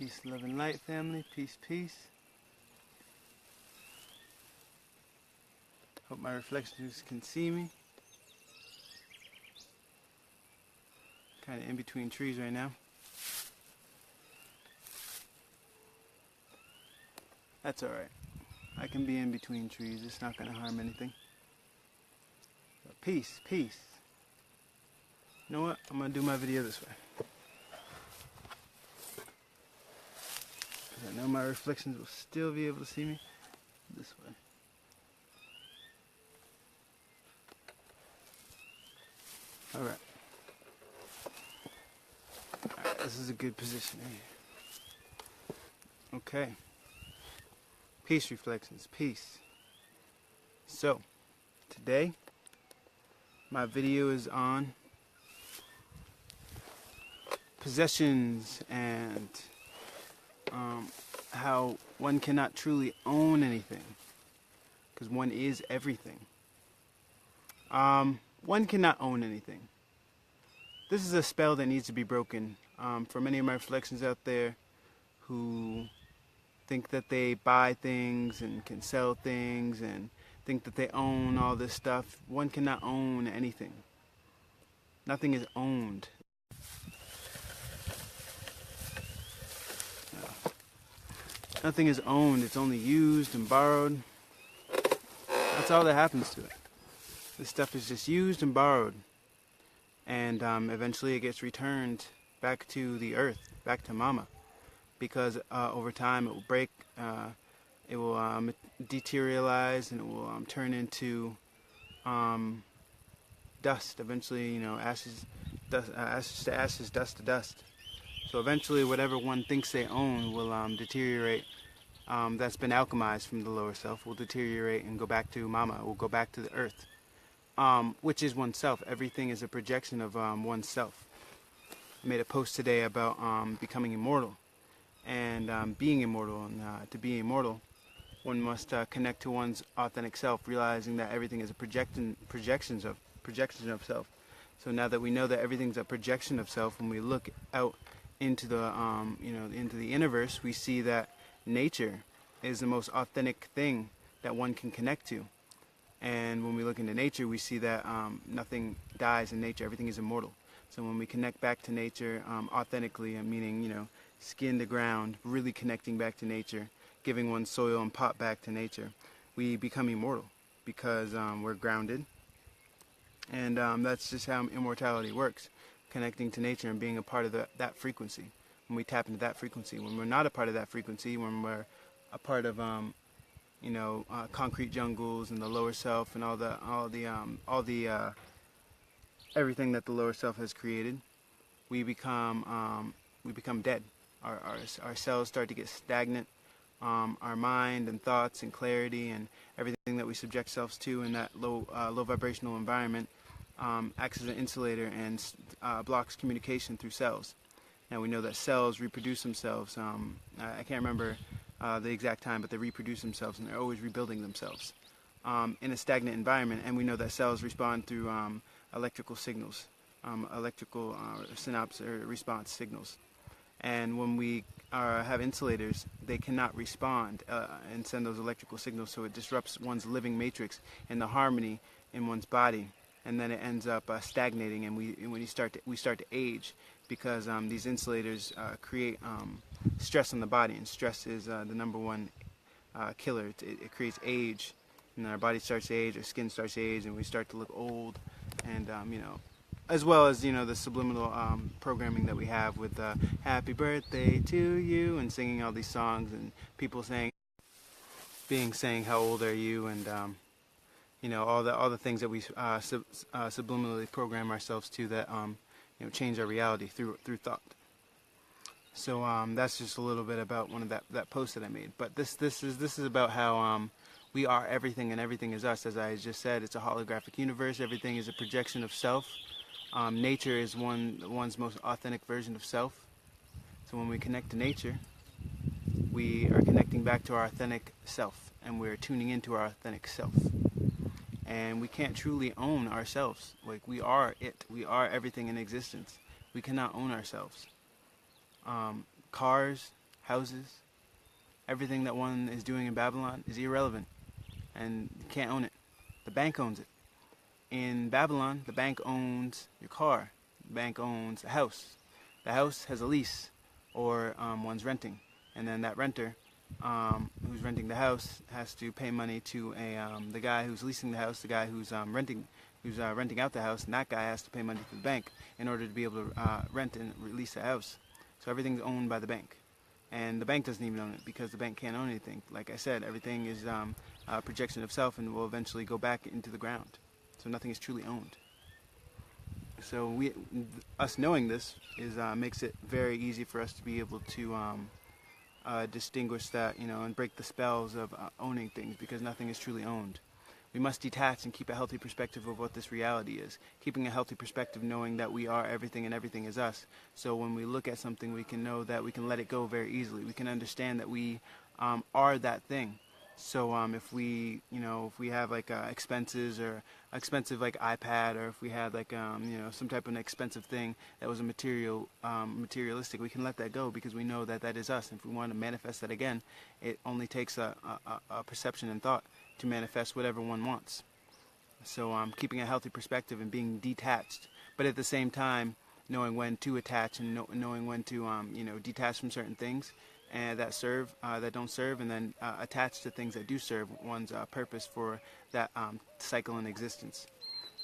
Peace, love, and light, family. Peace, peace. Hope my reflections can see me. Kind of in between trees right now. That's alright. I can be in between trees. It's not going to harm anything. But peace, peace. You know what? I'm going to do my video this way. I know my reflections will still be able to see me this way. Alright. Alright, this is a good position here. Okay. Peace reflections, peace. So, today, my video is on possessions and how one cannot truly own anything, because one is everything. One cannot own anything. This is a spell that needs to be broken. For many of my reflections out there who think that they buy things and can sell things and think that they own all this stuff, one cannot own anything. Nothing is owned. Nothing is owned, it's only used and borrowed. That's all that happens to it. This stuff is just used and borrowed. And eventually it gets returned back to the earth, back to Mama. Because over time it will break, it will deterialize, and it will turn into dust. Eventually, ashes, dust, ashes to ashes, dust to dust. So eventually whatever one thinks they own will deteriorate. That's been alchemized from the lower self will deteriorate and go back to Mama. It will go back to the earth, which is oneself. Everything is a projection of oneself. I made a post today about becoming immortal and being immortal. And to be immortal, one must connect to one's authentic self, realizing that everything is a projection of self. So now that we know that everything's a projection of self, when we look out into the into the universe, we see that nature is the most authentic thing that one can connect to. And when we look into nature, we see that nothing dies in nature. Everything is immortal. So when we connect back to nature authentically, meaning skin to ground, really connecting back to nature, giving one soil and pot back to nature, we become immortal because we're grounded. And that's just how immortality works. Connecting to nature and being a part of that frequency. When we tap into that frequency, when we're not a part of that frequency, when we're a part of concrete jungles and the lower self and all the everything that the lower self has created, we become dead. Our cells start to get stagnant. Our mind and thoughts and clarity and everything that we subject ourselves to in that low vibrational environment acts as an insulator and blocks communication through cells. Now we know that cells reproduce themselves. I can't remember the exact time, but they reproduce themselves and they're always rebuilding themselves in a stagnant environment. And we know that cells respond through electrical signals, electrical synapse or response signals. And when we have insulators, they cannot respond and send those electrical signals, so it disrupts one's living matrix and the harmony in one's body, and then it ends up stagnating, and we start to age because these insulators create stress on the body, and stress is the number one killer. It creates age, and our body starts to age, our skin starts to age, and we start to look old, and as well as the subliminal programming that we have with "Happy Birthday to You" and singing all these songs, and people saying "How old are you?" and all the things that we subliminally program ourselves to that change our reality through thought. So that's just a little bit about one of that post that I made. But this is about how we are everything and everything is us. As I just said, it's a holographic universe. Everything is a projection of self. Nature is one's most authentic version of self. So when we connect to nature, we are connecting back to our authentic self, and we're tuning into our authentic self. And we can't truly own ourselves. Like, we are it. We are everything in existence. We cannot own ourselves. Cars, houses, everything that one is doing in Babylon is irrelevant, and you can't own it. The bank owns it. In Babylon, the bank owns your car. The bank owns a house. The house has a lease, or one's renting, and then that renter, who's renting the house, has to pay money to the guy who's leasing the house, the guy who's renting out the house, and that guy has to pay money to the bank in order to be able to rent and release the house. So everything's owned by the bank, and the bank doesn't even own it because the bank can't own anything. Like I said, everything is a projection of self and will eventually go back into the ground. So nothing is truly owned. So us knowing this makes it very easy for us to be able to distinguish that, and break the spells of owning things, because nothing is truly owned. We must detach and keep a healthy perspective of what this reality is. Keeping a healthy perspective, knowing that we are everything and everything is us. So when we look at something, we can know that we can let it go very easily. We can understand that we are that thing. So if we have like expenses or expensive like iPad, or if we had like some type of an expensive thing that was a materialistic, we can let that go because we know that that is us. And if we want to manifest that again, it only takes a perception and thought to manifest whatever one wants. So keeping a healthy perspective and being detached, but at the same time knowing when to attach and knowing when to detach from certain things and that don't serve, and then attach to things that do serve one's purpose for that cycle in existence.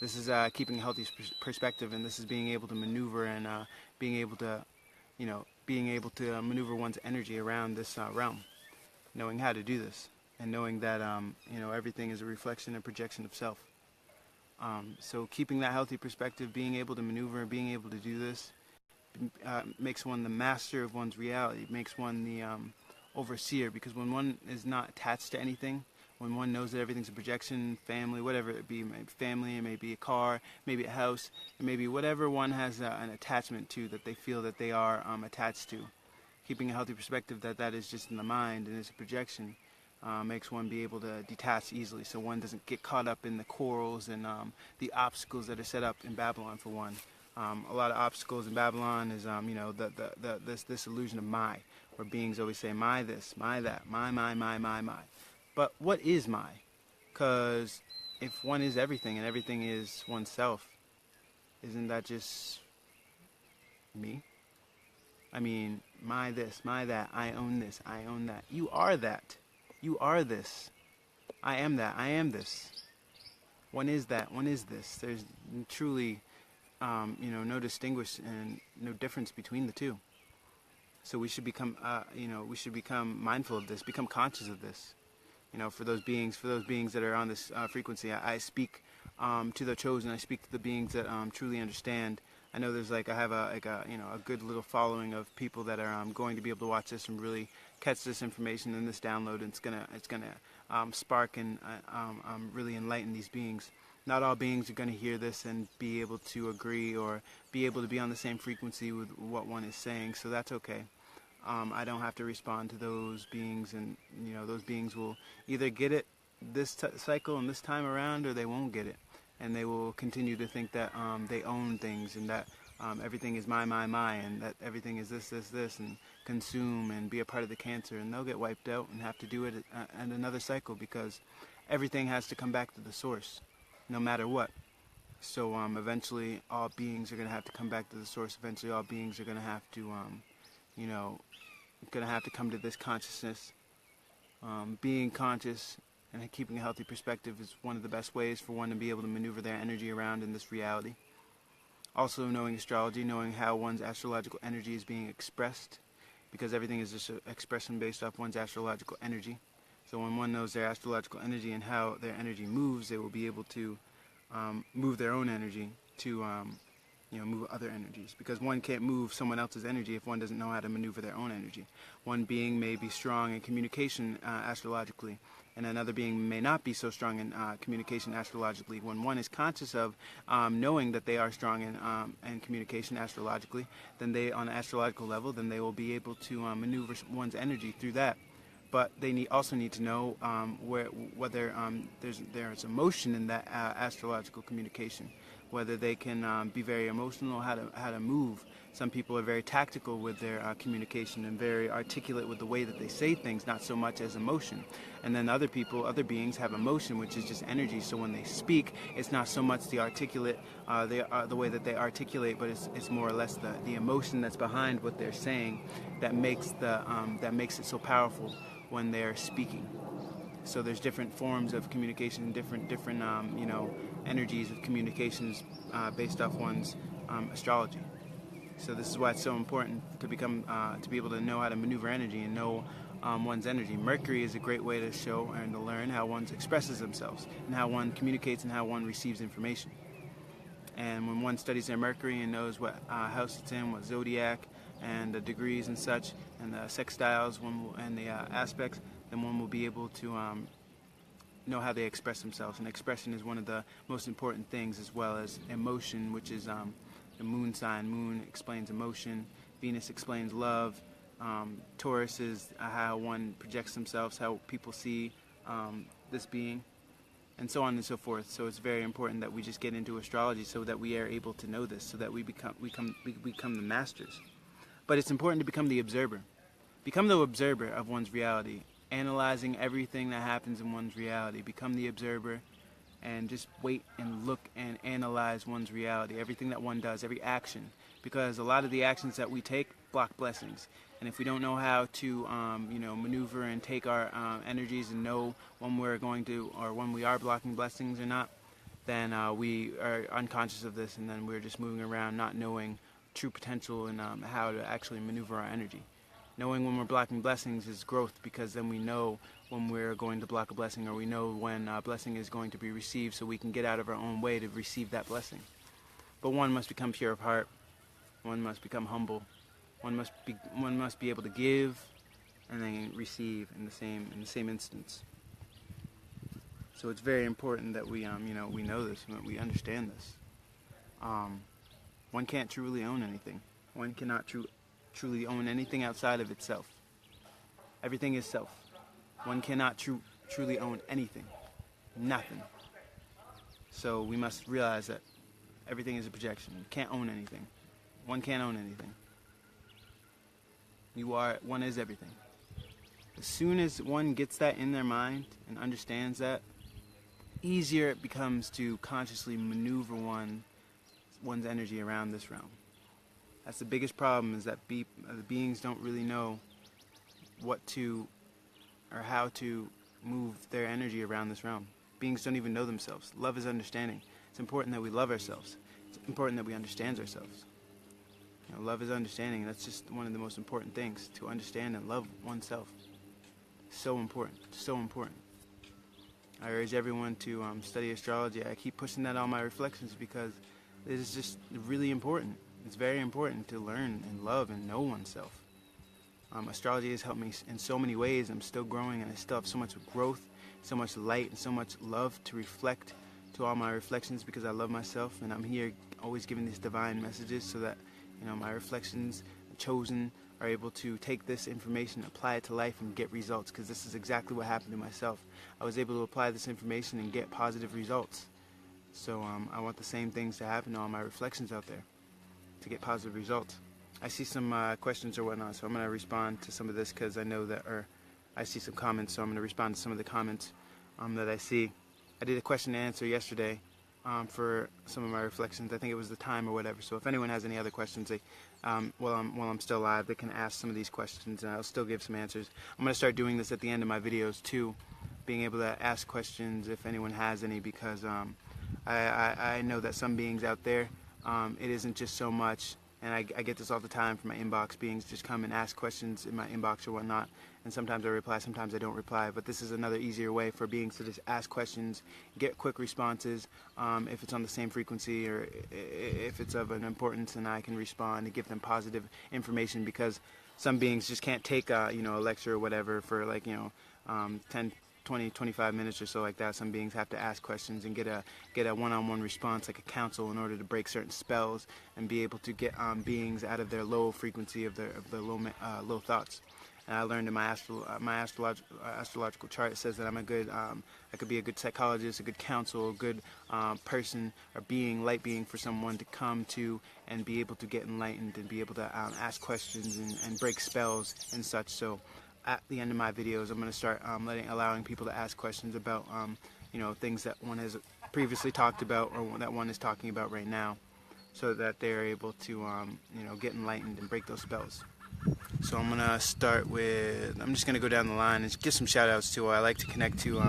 This is keeping a healthy perspective, and this is being able to maneuver and being able to maneuver one's energy around this realm, knowing how to do this, and knowing that everything is a reflection and projection of self. So keeping that healthy perspective, being able to maneuver and being able to do this, makes one the master of one's reality, makes one the overseer, because when one is not attached to anything, when one knows that everything's a projection, family, whatever it be, maybe family, it may be a car, maybe a house, it may be whatever one has an attachment to, that they feel that they are attached to. Keeping a healthy perspective that is just in the mind and is a projection makes one be able to detach easily, so one doesn't get caught up in the quarrels and the obstacles that are set up in Babylon for one. A lot of obstacles in Babylon is, this illusion of my, where beings always say, my this, my that, my. But what is my? Because if one is everything and everything is oneself, isn't that just me? I mean, my this, my that, I own this, I own that. You are that. You are this. I am that, I am this. One is that, one is this. There's truly no distinguish and no difference between the two. So we should become mindful of this, become conscious of this. For those beings that are on this frequency, I speak to the chosen. I speak to the beings that truly understand. I know there's I have a good little following of people that are going to be able to watch this and really catch this information in this download. And it's gonna spark and really enlighten these beings. Not all beings are going to hear this and be able to agree or be able to be on the same frequency with what one is saying, so that's okay. I don't have to respond to those beings, and those beings will either get it this cycle and this time around, or they won't get it, and they will continue to think that they own things, and that everything is my, and that everything is this, and consume and be a part of the cancer, and they'll get wiped out and have to do it at another cycle, because everything has to come back to the source, no matter what. So eventually all beings are going to have to come back to the source. Eventually all beings are going to have to, come to this consciousness. Being conscious and keeping a healthy perspective is one of the best ways for one to be able to maneuver their energy around in this reality. Also knowing astrology, knowing how one's astrological energy is being expressed, because everything is just an expression based off one's astrological energy. So when one knows their astrological energy and how their energy moves, they will be able to move their own energy to move other energies. Because one can't move someone else's energy if one doesn't know how to maneuver their own energy. One being may be strong in communication astrologically, and another being may not be so strong in communication astrologically. When one is conscious of knowing that they are strong in communication astrologically, then they, on an astrological level, then they will be able to maneuver one's energy through that. But they also need to know whether there's emotion in that astrological communication, whether they can be very emotional, how to move Some people are very tactical with their communication and very articulate with the way that they say things, not so much as emotion. And then other people, other beings have emotion, which is just energy. So when they speak, it's not so much the articulate, the way that they articulate, but it's more or less the emotion that's behind what they're saying that makes it so powerful when they're speaking. So there's different forms of communication, different energies of communications based off one's astrology. So this is why it's so important to be able to know how to maneuver energy and know one's energy. Mercury is a great way to show and to learn how one expresses themselves and how one communicates and how one receives information. And when one studies their Mercury and knows what house it's in, what zodiac, and the degrees and such, and the sextiles and the aspects, then one will be able to know how they express themselves. And expression is one of the most important things, as well as emotion, which is the moon sign. Moon explains emotion. Venus explains love. Taurus is how one projects themselves, how people see this being, and so on and so forth. So it's very important that we just get into astrology so that we are able to know this, so that we become the masters. But it's important to become the observer. Become the observer of one's reality, analyzing everything that happens in one's reality. Become the observer and just wait and look and analyze one's reality, everything that one does, every action. Because a lot of the actions that we take block blessings. And if we don't know how to maneuver and take our energies and know when we're going to, or when we are blocking blessings or not, then we are unconscious of this, and then we're just moving around not knowing true potential and how to actually maneuver our energy. Knowing when we're blocking blessings is growth, because then we know when we're going to block a blessing, or we know when a blessing is going to be received, so we can get out of our own way to receive that blessing. But one must become pure of heart. One must become humble. One must be able to give and then receive in the same instance. So it's very important that we we know this, we understand this. One can't truly own anything. One cannot truly own anything outside of itself. Everything is self. One cannot truly own anything. Nothing. So we must realize that everything is a projection. You can't own anything. One can't own anything. One is everything. As soon as one gets that in their mind and understands that, easier it becomes to consciously maneuver one's energy around this realm. That's the biggest problem, is that the beings don't really know what to or how to move their energy around this realm. Beings don't even know themselves. Love is understanding. It's important that we love ourselves. It's important that we understand ourselves. Love is understanding. That's just one of the most important things, to understand and love oneself. So important. So important. I urge everyone to study astrology. I keep pushing that on my reflections because it is just really important. It's very important to learn and love and know oneself. Astrology has helped me in so many ways. I'm still growing, and I still have so much growth, so much light, and so much love to reflect to all my reflections, because I love myself, and I'm here always giving these divine messages so that my reflections, chosen, are able to take this information, apply it to life, and get results, because this is exactly what happened to myself. I was able to apply this information and get positive results. So I want the same things to happen to all my reflections out there, to get positive results. I see some questions or whatnot, so I'm going to respond to some of this, because I know that, or I see some comments, so I'm going to respond to some of the comments that I see. I did a question and answer yesterday for some of my reflections. I think it was the time or whatever. So if anyone has any other questions, while I'm still live, they can ask some of these questions, and I'll still give some answers. I'm going to start doing this at the end of my videos too, being able to ask questions if anyone has any, because I know that some beings out there, it isn't just so much, and I get this all the time from my inbox. Beings just come and ask questions in my inbox or whatnot, and sometimes I reply, sometimes I don't reply. But this is another easier way for beings to just ask questions, get quick responses, if it's on the same frequency, or if it's of an importance, and I can respond and give them positive information, because some beings just can't take a lecture or whatever for 10, 20, 25 minutes or so like that. Some beings have to ask questions and get a one-on-one response, like a counsel, in order to break certain spells and be able to get beings out of their low frequency of their low thoughts. and I learned in my astrological chart, it says that I could be a good psychologist, a good counsel, a good person or being, light being for someone to come to and be able to get enlightened and be able to ask questions and break spells and such. So at the end of my videos, I'm going to start allowing people to ask questions about things that one has previously talked about or that one is talking about right now, so that they're able to get enlightened and break those spells. So I'm gonna start with, I'm just gonna go down the line and give some shout outs to, I like to connect to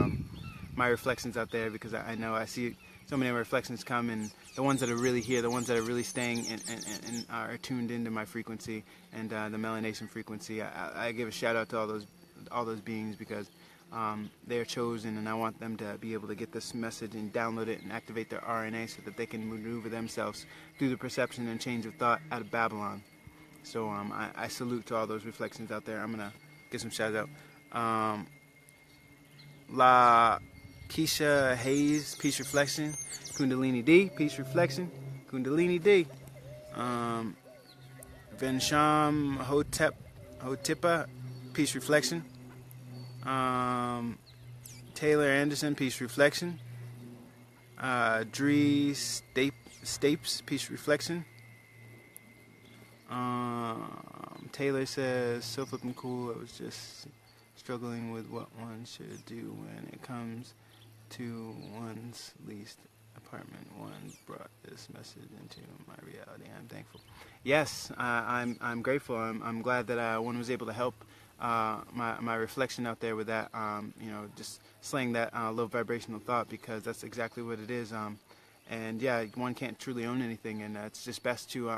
my reflections out there, because I know I see so many reflections come, and the ones that are really here, the ones that are really staying and are tuned into my frequency and the melanation frequency, I give a shout out to all those beings, because they're chosen, and I want them to be able to get this message and download it and activate their RNA so that they can maneuver themselves through the perception and change of thought out of Babylon. So I salute to all those reflections out there. I'm going to get some shout out. La Keisha Hayes, Peace Reflection. Kundalini D, Peace Reflection. Kundalini D. Vensham Hotipa, Peace Reflection. Taylor Anderson, Peace Reflection. Dree Stapes, Peace Reflection. Taylor says, so flippin' cool. I was just struggling with what one should do when it comes to one's leased apartment. One brought this message into my reality. I'm thankful. Yes, I'm grateful. I'm glad that one was able to help my reflection out there with that. Just slaying that low vibrational thought, because that's exactly what it is. And yeah, one can't truly own anything, and it's just best to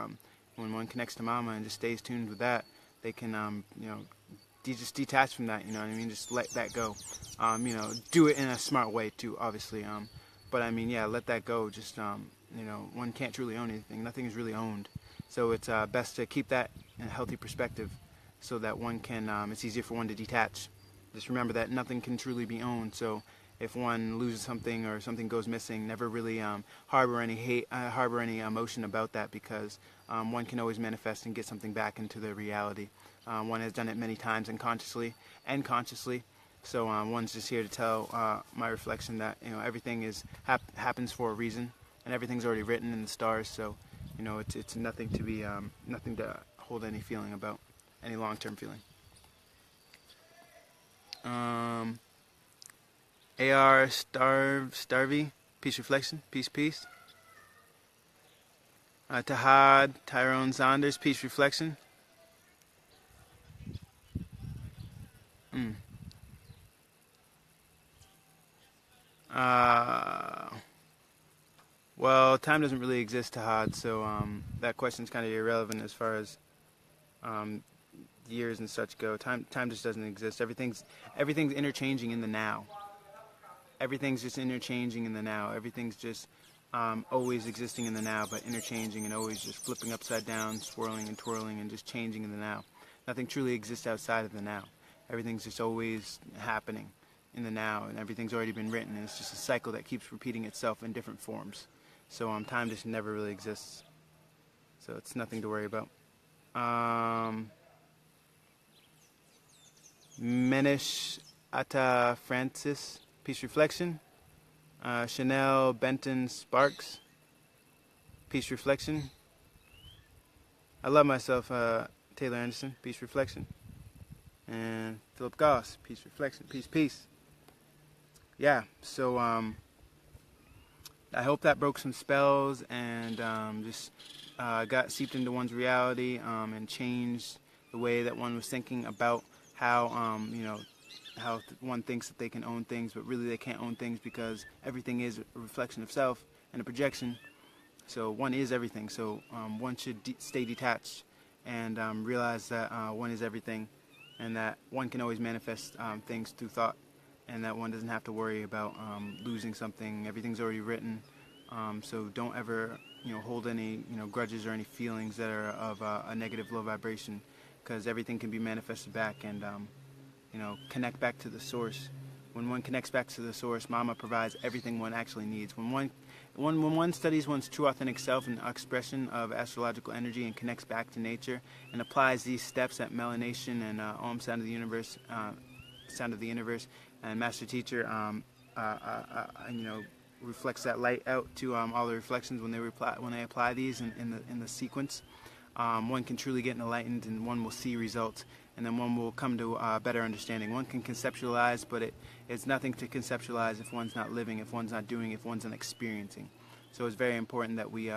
when one connects to Mama and just stays tuned with that, they can just detach from that. You know what I mean? Just let that go. Do it in a smart way too, obviously. But I mean, yeah, let that go. Just one can't truly own anything. Nothing is really owned. So it's best to keep that in a healthy perspective, so that one can. It's easier for one to detach. Just remember that nothing can truly be owned. So if one loses something or something goes missing, never really harbor any hate, harbor any emotion about that, because one can always manifest and get something back into their reality. One has done it many times, unconsciously and consciously. So one's just here to tell my reflection that everything happens for a reason, and everything's already written in the stars. So it's nothing to be nothing to hold any feeling about, any long-term feeling. AR Starvey, Peace Reflection, peace. Tahad Tyrone Saunders, Peace Reflection. Well, time doesn't really exist, Tahad, so that question's kind of irrelevant as far as years and such go. Time just doesn't exist. Everything's interchanging in the now. Everything's just interchanging in the now. Everything's just always existing in the now, but interchanging and always just flipping upside down, swirling and twirling and just changing in the now. Nothing truly exists outside of the now. Everything's just always happening in the now, and everything's already been written, and it's just a cycle that keeps repeating itself in different forms. So time just never really exists. So it's nothing to worry about. Menish Atta Francis, Peace Reflection. Chanel Benton Sparks, Peace Reflection. I love myself, Taylor Anderson, Peace Reflection. And Philip Goss, Peace Reflection, peace. Yeah, so I hope that broke some spells and just got seeped into one's reality and changed the way that one was thinking about how how one thinks that they can own things, but really they can't own things, because everything is a reflection of self and a projection. So one is everything. So one should stay detached and realize that one is everything, and that one can always manifest things through thought, and that one doesn't have to worry about losing something. Everything's already written. So don't ever hold any grudges or any feelings that are of a negative low vibration, because everything can be manifested back, and connect back to the source. When one connects back to the source, Mama provides everything one actually needs. When one when one studies one's true authentic self and expression of astrological energy and connects back to nature and applies these steps at melanation and Om Sound of the Universe, and Master Teacher, reflects that light out to all the reflections when they apply these in the sequence. One can truly get enlightened, and one will see results, and then one will come to better understanding. One can conceptualize, but it's nothing to conceptualize if one's not living, if one's not doing, if one's not experiencing. So it's very important that we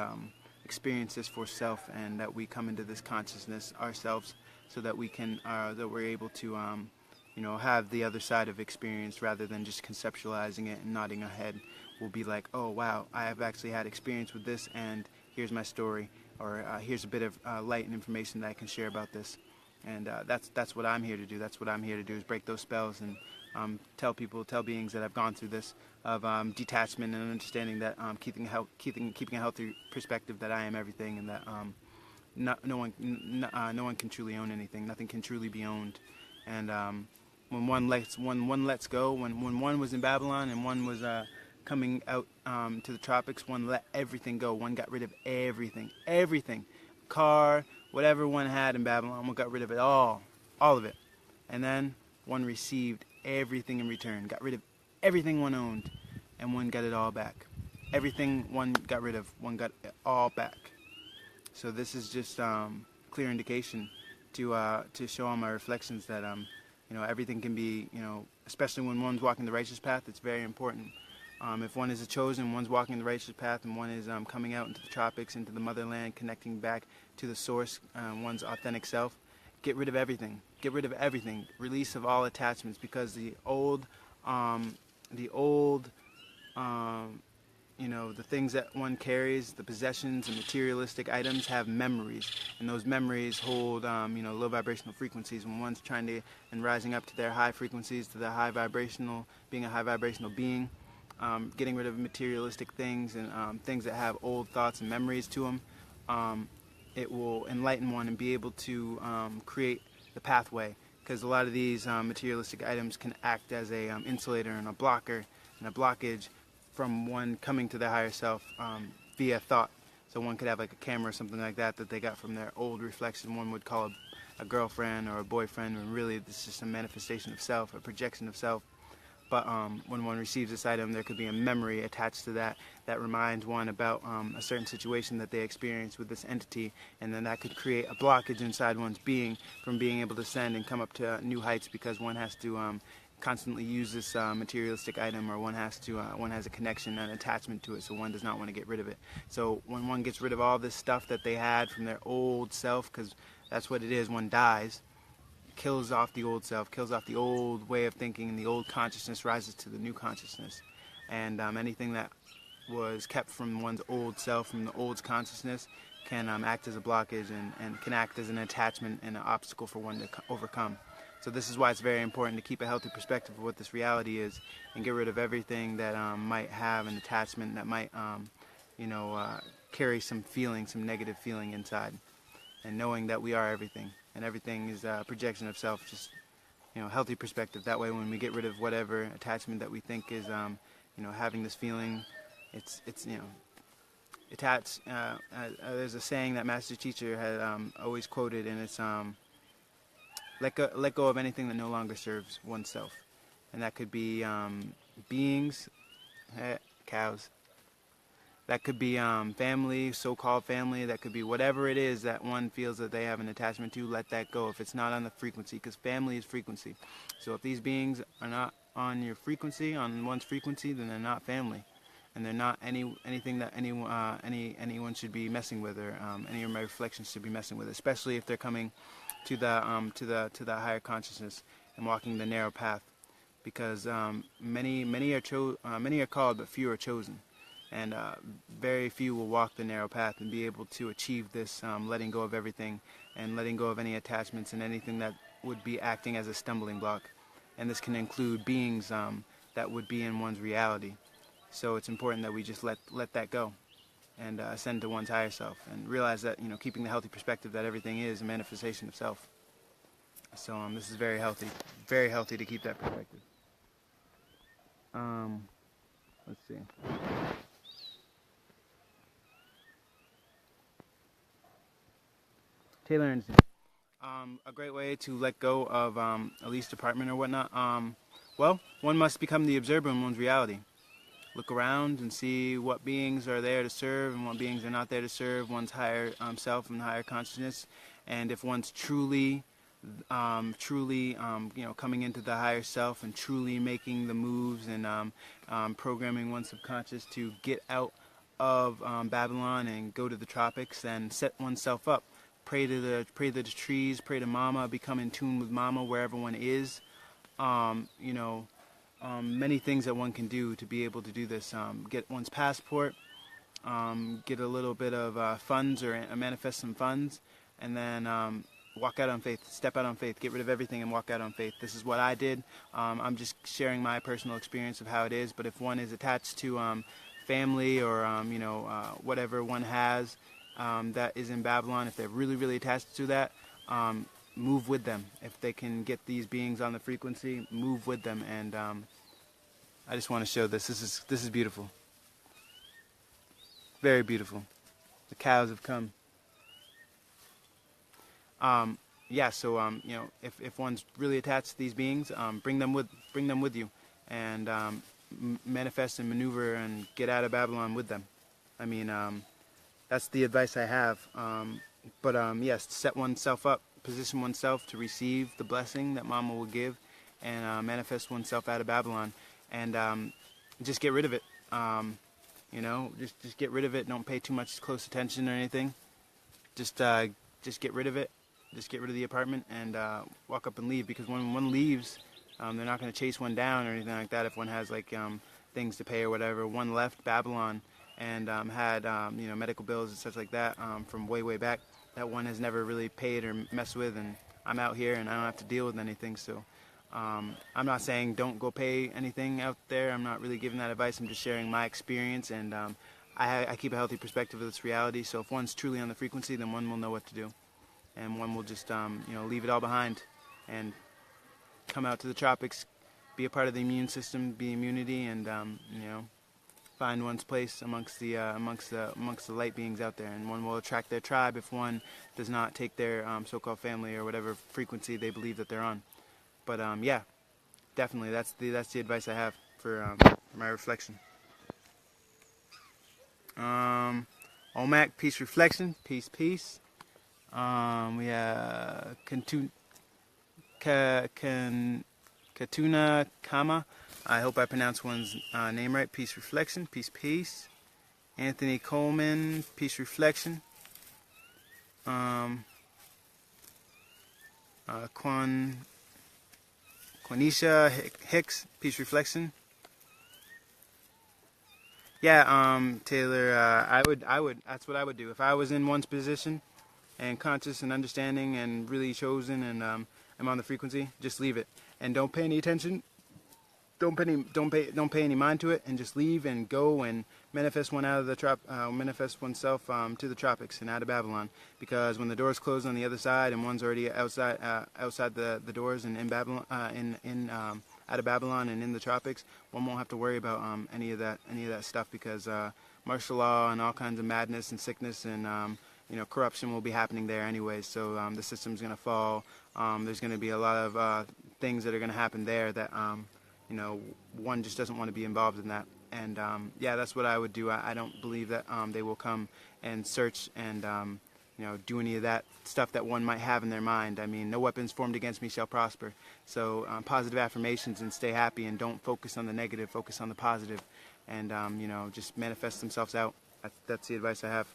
experience this for self, and that we come into this consciousness ourselves, so that we can that we're able to have the other side of experience, rather than just conceptualizing it and nodding our head. We'll be like, oh wow, I have actually had experience with this, and here's my story, or here's a bit of light and information that I can share about this. And that's what I'm here to do. That's what I'm here to do, is break those spells and tell beings that have gone through this, of detachment and understanding that keeping a healthy perspective, that I am everything, and that no one can truly own anything. Nothing can truly be owned. And when one lets go, when one was in Babylon and one was coming out to the tropics, one let everything go. One got rid of everything, car, whatever one had in Babylon, one got rid of it all of it. And then one received everything in return, got rid of everything one owned, and one got it all back. Everything one got rid of, one got it all back. So this is just clear indication to show all my reflections that everything can be, especially when one's walking the righteous path. It's very important. If one is a chosen, one's walking the righteous path, and one is coming out into the tropics, into the motherland, connecting back to the source, one's authentic self. Get rid of everything. Get rid of everything. Release of all attachments, because the things that one carries, the possessions and materialistic items, have memories, and those memories hold, low vibrational frequencies. When one's trying to and rising up to their high frequencies, to the high vibrational, being a high vibrational being. Getting rid of materialistic things and things that have old thoughts and memories to them, it will enlighten one and be able to create the pathway, because a lot of these materialistic items can act as a insulator and a blocker and a blockage from one coming to their higher self via thought. So one could have like a camera or something like that they got from their old reflection. One would call a girlfriend or a boyfriend, when really this is just a manifestation of self, a projection of self. But when one receives this item, there could be a memory attached to that reminds one about a certain situation that they experienced with this entity, and then that could create a blockage inside one's being from being able to ascend and come up to new heights, because one has to constantly use this materialistic item, or one has a connection and attachment to it, so one does not want to get rid of it. So when one gets rid of all this stuff that they had from their old self, because that's what it is, one dies, kills off the old self, kills off the old way of thinking, and the old consciousness rises to the new consciousness. And anything that was kept from one's old self, from the old consciousness, can act as a blockage and can act as an attachment and an obstacle for one to overcome. So this is why it's very important to keep a healthy perspective of what this reality is, and get rid of everything that might have an attachment, that might carry some negative feeling inside. And knowing that we are everything, and everything is a projection of self, just healthy perspective. That way, when we get rid of whatever attachment that we think is having this feeling, it's attached. There's a saying that Master Teacher had always quoted, and it's let go of anything that no longer serves oneself. And that could be beings, cows. That could be family, so-called family. That could be whatever it is that one feels that they have an attachment to. Let that go if it's not on the frequency, because family is frequency. So if these beings are not on your frequency, on one's frequency, then they're not family, and they're not anything that anyone should be messing with, or any of my reflections should be messing with, especially if they're coming to the higher consciousness and walking the narrow path, because many are called, but few are chosen. And very few will walk the narrow path and be able to achieve this letting go of everything, and letting go of any attachments and anything that would be acting as a stumbling block. And this can include beings that would be in one's reality. So it's important that we just let that go, and ascend to one's higher self, and realize that keeping the healthy perspective that everything is a manifestation of self. So this is very healthy to keep that perspective. Let's see. Taylor Anderson. A great way to let go of a leased apartment or whatnot. Well, one must become the observer in one's reality. Look around and see what beings are there to serve and what beings are not there to serve one's higher self and higher consciousness. And if one's truly coming into the higher self and truly making the moves and programming one's subconscious to get out of Babylon and go to the tropics and set oneself up. Pray to the trees, pray to Mama, become in tune with Mama wherever one is. Many things that one can do to be able to do this. Get one's passport, get a little bit of funds or manifest some funds, and then walk out on faith, step out on faith, get rid of everything and walk out on faith. This is what I did. I'm just sharing my personal experience of how it is, but if one is attached to family or whatever one has that is in Babylon, if they're really, really attached to that, move with them. If they can get these beings on the frequency, move with them. And I just want to show this. This is beautiful. Very beautiful. The cows have come. If one's really attached to these beings, bring them with you, and manifest and maneuver and get out of Babylon with them. I mean, that's the advice I have. Yes, set oneself up, position oneself to receive the blessing that Mama will give, and manifest oneself out of Babylon, and just get rid of it. Just get rid of it. Don't pay too much close attention or anything. Just get rid of it. Just get rid of the apartment and walk up and leave, because when one leaves, they're not going to chase one down or anything like that if one has things to pay or whatever. One left Babylon and had medical bills and such like that from way back that one has never really paid or messed with, and I'm out here and I don't have to deal with anything. So I'm not saying don't go pay anything out there. I'm not really giving that advice. I'm just sharing my experience, and I keep a healthy perspective of this reality. So if one's truly on the frequency, then one will know what to do. And one will just, leave it all behind and come out to the tropics, be a part of the immune system, be immunity, and find one's place amongst the light beings out there. And one will attract their tribe if one does not take their so-called family or whatever frequency they believe that they're on. But yeah, definitely that's the advice I have for my reflection. Omak, peace reflection, peace. We have Katuna Kama. I hope I pronounced one's name right. Peace reflection. Peace. Anthony Coleman. Peace reflection. Quanisha Hicks. Peace reflection. Yeah, Taylor. I would. That's what I would do if I was in one's position and conscious and understanding and really chosen and I'm on the frequency. Just leave it and don't pay any attention. Don't pay any mind to it, and just leave and go and manifest manifest oneself to the tropics and out of Babylon. Because when the doors close on the other side and one's already outside the doors and in Babylon, out of Babylon and in the tropics, one won't have to worry about any of that stuff, because martial law and all kinds of madness and sickness and corruption will be happening there anyways. So the system's going to fall. There's going to be a lot of things that are going to happen there that one just doesn't want to be involved in that. And yeah, that's what I would do. I don't believe that they will come and search and do any of that stuff that one might have in their mind. I mean, no weapons formed against me shall prosper. So positive affirmations and stay happy, and don't focus on the negative, focus on the positive, and just manifest themselves out. That's the advice I have.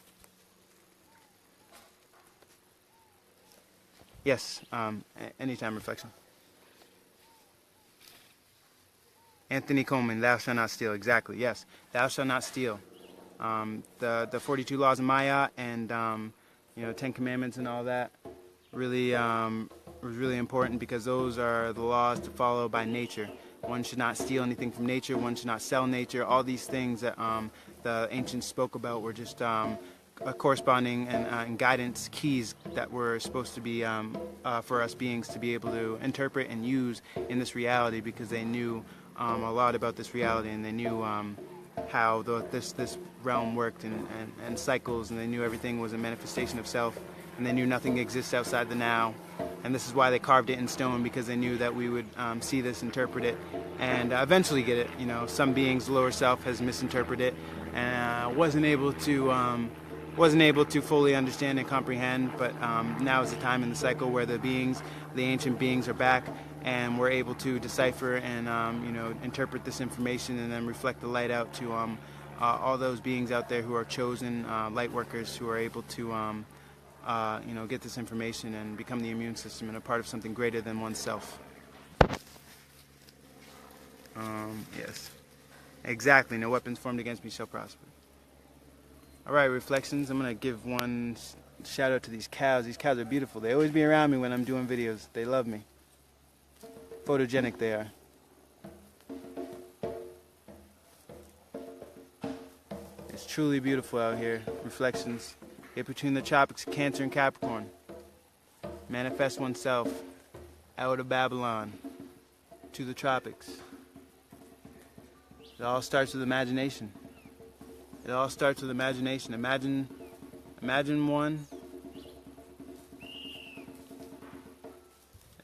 Yes, anytime reflection. Anthony Coleman, thou shalt not steal. Exactly, yes. Thou shalt not steal. The 42 laws of Maya and, 10 commandments and all that really was really important, because those are the laws to follow by nature. One should not steal anything from nature. One should not sell nature. All these things that the ancients spoke about were just corresponding and guidance keys that were supposed to be for us beings to be able to interpret and use in this reality, because they knew a lot about this reality, and they knew how this realm worked and cycles, and they knew everything was a manifestation of self, and they knew nothing exists outside the now. And this is why they carved it in stone, because they knew that we would see this, interpret it, and eventually get it. You know, some beings, the lower self, has misinterpreted it and wasn't able to fully understand and comprehend. But now is the time in the cycle where the ancient beings, are back, and we're able to decipher and interpret this information, and then reflect the light out to all those beings out there who are chosen light workers, who are able to get this information and become the immune system and a part of something greater than oneself. Yes, exactly. No weapons formed against me shall prosper. All right, reflections. I'm gonna give one shout out to these cows. These cows are beautiful. They always be around me when I'm doing videos. They love me. Photogenic they are. It's truly beautiful out here. Reflections. Get between the tropics, Cancer and Capricorn. Manifest oneself out of Babylon to the tropics. It all starts with imagination. It all starts with imagination. Imagine one.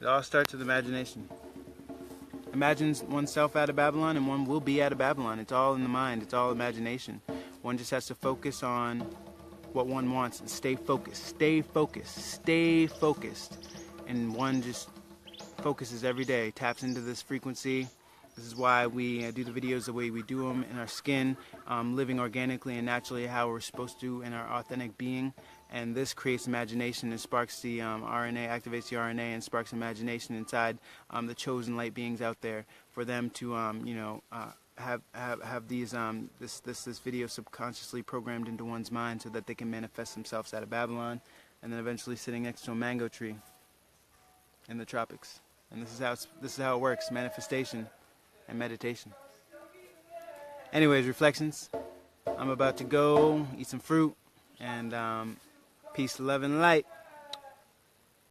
It all starts with imagination. Imagine oneself out of Babylon, and one will be out of Babylon. It's all in the mind. It's all imagination. One just has to focus on what one wants and stay focused. Stay focused. Stay focused. And one just focuses every day, taps into this frequency. This is why we do the videos the way we do them, in our skin, living organically and naturally how we're supposed to in our authentic being. And this creates imagination and sparks the RNA, activates the RNA and sparks imagination inside the chosen light beings out there, for them to have these this video subconsciously programmed into one's mind, so that they can manifest themselves out of Babylon, and then eventually sitting next to a mango tree in the tropics. And this is how it works: manifestation and meditation. Anyways, reflections. I'm about to go eat some fruit, and peace, love, and light.